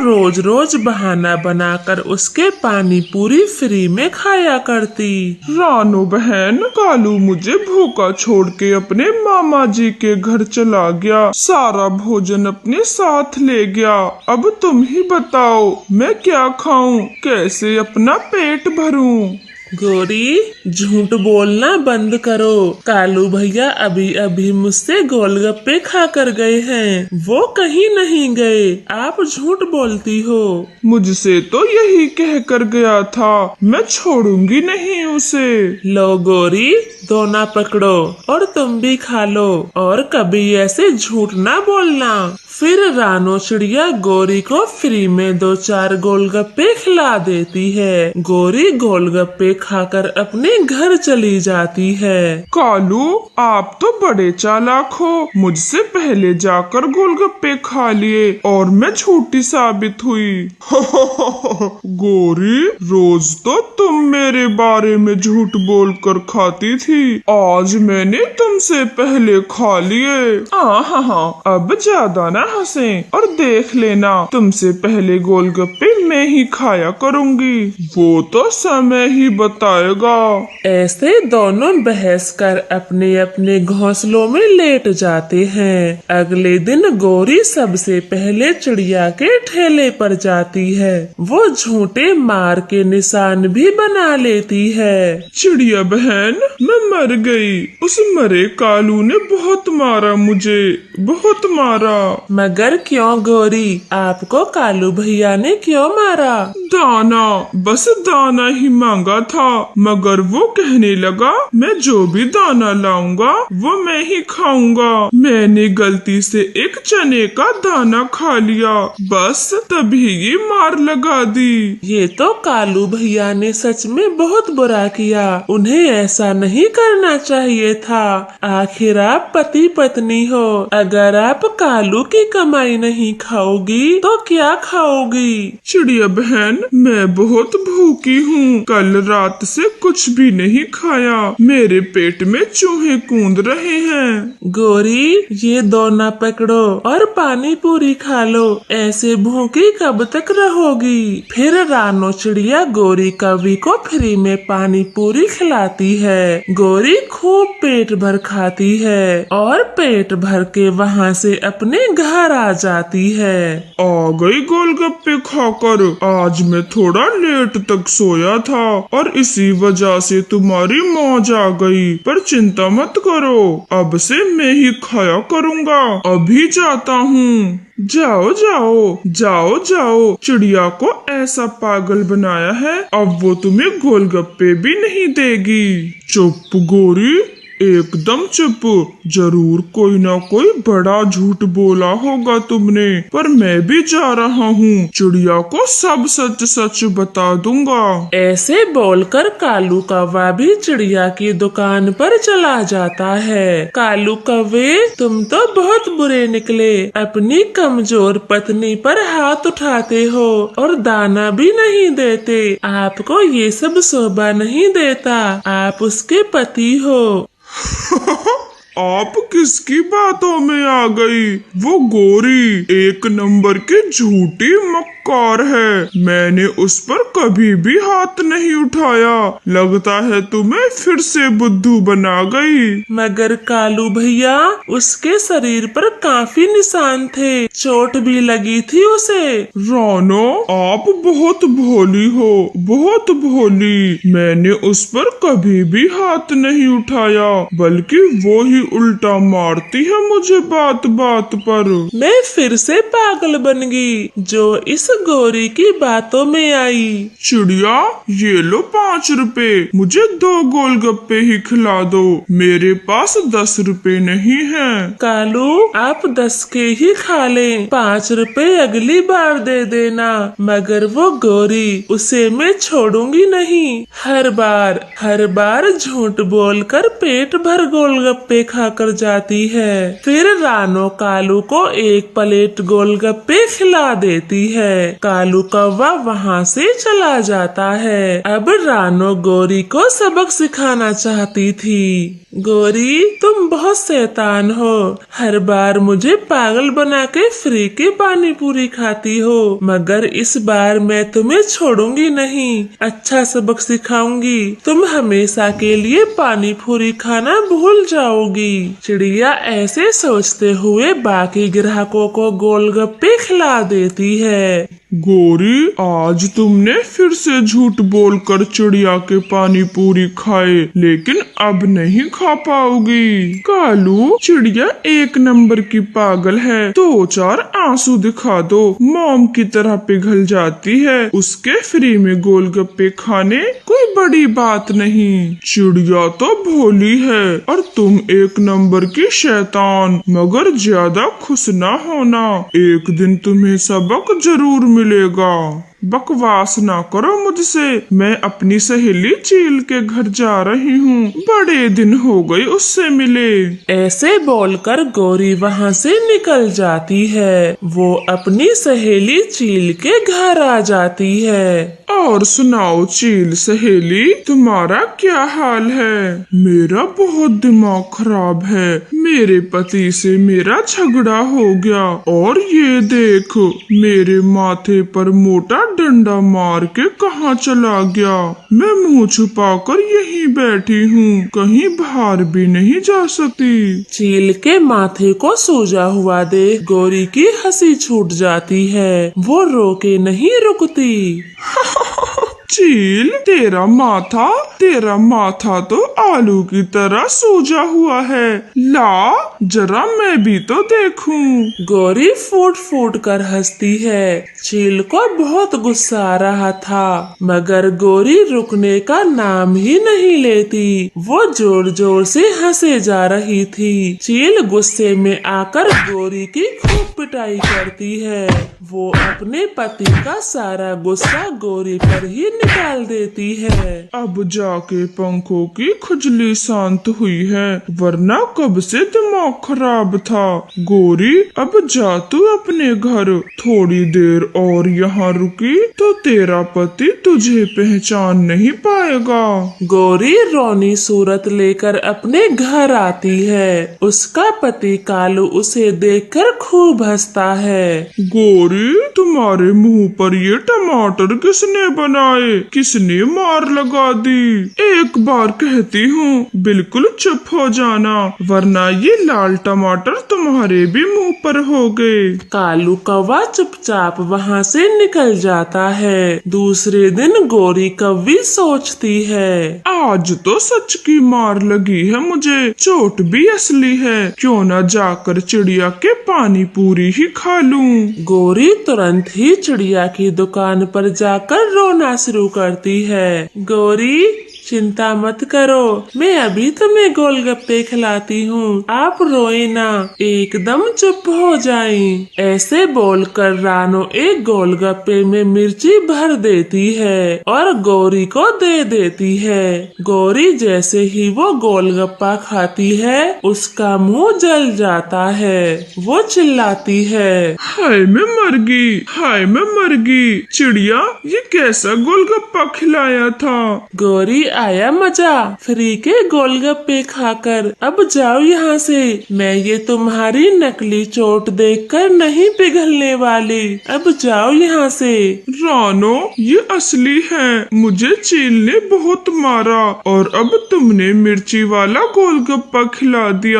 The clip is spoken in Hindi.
रोज रोज बहाना बनाकर उसके पानी पूरी फ्री में खाया करती। रानो बहन, कालू मुझे भूखा छोड़ के अपने मामा जी के घर चला गया, सारा भोजन अपने साथ ले गया। अब तुम ही बताओ मैं क्या खाऊं, कैसे अपना पेट भरूं? गौरी, झूठ बोलना बंद करो। कालू भैया अभी अभी मुझसे गोलगप्पे खा कर गए हैं, वो कहीं नहीं गए। आप झूठ बोलती हो। मुझसे तो यही कह कर गया था, मैं छोड़ूंगी नहीं उसे। लो गौरी, दोना पकड़ो और तुम भी खा लो, और कभी ऐसे झूठ ना बोलना। फिर रानो चिड़िया गौरी को फ्री में 2-4 गोलगप्पे खिला देती है। गौरी गोलगप्पे खाकर अपने घर चली जाती है। कालू, आप तो बड़े चालाक हो, मुझसे पहले जाकर गोलगप्पे खा लिए और मैं झूठी साबित हुई। गौरी, रोज तो तुम मेरे बारे में झूठ बोलकर खाती थी, आज मैंने तुमसे पहले खा लिए। हाँ, अब ज्यादा ना हंसे और देख लेना, तुमसे पहले गोलगप्पे मैं ही खाया करूंगी, वो तो समय ही बताएगा। ऐसे दोनों बहस कर अपने अपने घोंसलों में लेट जाते हैं। अगले दिन गौरी सबसे पहले चिड़िया के ठेले पर जाती है। वो झूठे मार के निशान भी बना लेती है। चिड़िया बहन, मैं मर गई, उस मरे कालू ने बहुत मारा मुझे, बहुत मारा। मगर क्यों गौरी, आपको कालू भैया ने क्यों मारा? दाना, बस दाना ही मांगा था, मगर वो कहने लगा मैं जो भी दाना लाऊंगा वो मैं ही खाऊंगा। मैंने गलती से एक चने का दाना खा लिया, बस तभी ये मार लगा दी। ये तो कालू भैया ने सच में बहुत बुरा किया, उन्हें ऐसा नहीं करना चाहिए था। आखिर आप पति पत्नी हो, अगर आप कालू की कमाई नहीं खाओगी तो क्या खाओगी? चिड़िया बहन, मैं बहुत भूखी हूँ, कल रात से कुछ भी नहीं खाया, मेरे पेट में चूहे कूद रहे हैं। गौरी, ये दोना पकड़ो और पानी पूरी खा लो, ऐसे भूखी कब तक रहोगी? फिर रानो चिड़िया गौरी कौवी को फ्री में पानी पूरी खिलाती है। गौरी खूब पेट भर खाती है और पेट भर के वहाँ से अपने घर आ जाती है। आ गई गोलगप्पे खाकर, आज मैं थोड़ा लेट तक सोया था और इसी वजह से तुम्हारी मौज आ गई, पर चिंता मत करो, अब से मैं ही खाया करूँगा। अभी जाता हूँ। जाओ जाओ जाओ जाओ, चिड़िया को ऐसा पागल बनाया है, अब वो तुम्हें गोलगप्पे भी नहीं देगी। चुप गौरी, एकदम चुप, जरूर कोई ना कोई बड़ा झूठ बोला होगा तुमने, पर मैं भी जा रहा हूँ, चिड़िया को सब सच सच बता दूंगा। ऐसे बोलकर कालू कौवा भी चिड़िया की दुकान पर चला जाता है। कालू कौवे, तुम तो बहुत बुरे निकले, अपनी कमजोर पत्नी पर हाथ उठाते हो और दाना भी नहीं देते। आपको ये सब शोभा नहीं देता, आप उसके पति हो। आप किसकी बातों में आ गई? वो गौरी एक नंबर की झूठी मक्कार है, मैंने उस पर कभी भी हाथ नहीं उठाया, लगता है तुम्हें फिर से बुद्धू बना गई। मगर कालू भैया, उसके शरीर पर काफी निशान थे, चोट भी लगी थी उसे। रानो, आप बहुत भोली हो, बहुत भोली, मैंने उस पर कभी भी हाथ नहीं उठाया, बल्कि वो ही उल्टा मारती है मुझे बात बात पर। मैं फिर से पागल बन गई जो इस गौरी की बातों में आई। चिड़िया, ये लो 5 रुपए, मुझे 2 गोलगप्पे ही खिला दो, मेरे पास 10 रुपए नहीं है। कालू, आप 10 के ही खा लें, 5 रुपए अगली बार दे देना, मगर वो गौरी, उसे मैं छोड़ूंगी नहीं। हर बार झूठ बोलकर पेट भर गोलगप्पे खाकर जाती है। फिर रानो कालू को 1 प्लेट गोलगप्पे खिला देती है। कालू कौवा वहाँ से चला जाता है। अब रानो गोरी को सबक सिखाना चाहती थी। गोरी, तुम बहुत शैतान हो, हर बार मुझे पागल बना के फ्री की पानी पूरी खाती हो, मगर इस बार मैं तुम्हें छोड़ूंगी नहीं, अच्छा सबक सिखाऊंगी, तुम हमेशा के लिए पानी पूरी खाना भूल जाओगी। चिड़िया ऐसे सोचते हुए बाकी ग्राहकों को गोलगप्पे खिला देती है। गोरी, आज तुमने फिर से झूठ बोलकर चिड़िया के पानी पूरी खाए, लेकिन अब नहीं खा पाओगी। कालू, चिड़िया एक नंबर की पागल है, 2-4 आंसू दिखा दो, मोम की तरह पिघल जाती है, उसके फ्री में गोलगप्पे खाने कोई बड़ी बात नहीं। चिड़िया तो भोली है और तुम एक नंबर की शैतान, मगर ज्यादा खुश ना होना, एक दिन तुम्हें सबक जरूर मिलेगा। बकवास ना करो मुझसे, मैं अपनी सहेली चील के घर जा रही हूँ, बड़े दिन हो गए उससे मिले। ऐसे बोलकर गोरी वहाँ से निकल जाती है। वो अपनी सहेली चील के घर आ जाती है। और सुनाओ चील सहेली, तुम्हारा क्या हाल है? मेरा बहुत दिमाग खराब है, मेरे पति से मेरा झगड़ा हो गया, और ये देख मेरे माथे पर मोटा डंडा मार के कहाँ चला गया। मैं मुंह छुपाकर यहीं बैठी हूँ, कहीं बाहर भी नहीं जा सकती। चील के माथे को सूजा हुआ देख गोरी की हंसी छूट जाती है। वो रोके नहीं रुकती। चील, तेरा माथा तो आलू की तरह सूजा हुआ है, ला जरा मैं भी तो देखूं। गोरी फूट फूट कर हंसती है। चील को बहुत गुस्सा आ रहा था, मगर गोरी रुकने का नाम ही नहीं लेती। वो जोर जोर से हंसे जा रही थी। चील गुस्से में आकर गोरी की खूब पिटाई करती है। वो अपने पति का सारा गुस्सा गोरी पर ही निकाल देती है। अब जाके पंखों की खुजली शांत हुई है, वरना कब से दिमाग खराब था। गोरी, अब जा तू अपने घर, थोड़ी देर और यहाँ रुकी तो तेरा पति तुझे पहचान नहीं पाएगा। गोरी रोनी सूरत लेकर अपने घर आती है। उसका पति कालू उसे देखकर खूब हंसता है। गोरी, तुम्हारे मुंह पर ये टमाटर किसने बनाए? किसने मार लगा दी? एक बार कहती हूँ, बिल्कुल चुप हो जाना, वरना ये लाल टमाटर तुम्हारे भी मुंह पर हो गए। कालू कौवा चुपचाप वहाँ से निकल जाता है। दूसरे दिन गोरी कौवी सोचती है, आज तो सच की मार लगी है मुझे, चोट भी असली है, क्यों न जाकर चिड़िया के पानी पूरी ही खा लूं। गोरी तुरंत ही चिड़िया की दुकान पर जाकर रोना शुरू करती है। गोरी, चिंता मत करो, मैं अभी तुम्हें गोलगप्पे खिलाती हूँ, आप रोए ना, एकदम चुप हो जाएं। ऐसे बोलकर रानो एक गोलगप्पे में मिर्ची भर देती है और गौरी को दे देती है। गौरी जैसे ही वो गोलगप्पा खाती है, उसका मुंह जल जाता है। वो चिल्लाती है, हाय मैं मर गई, हाय मैं मर गई। चिड़िया, ये कैसा गोलगप्पा खिलाया था? गौरी, आया मजा फ्री के गोलगप्पे खाकर। अब जाओ यहाँ से, मैं ये तुम्हारी नकली चोट देखकर नहीं पिघलने वाली। अब जाओ यहाँ से। रानो, ये असली है, मुझे चील ने बहुत मारा और अब तुमने मिर्ची वाला गोलगप्पा खिला दिया।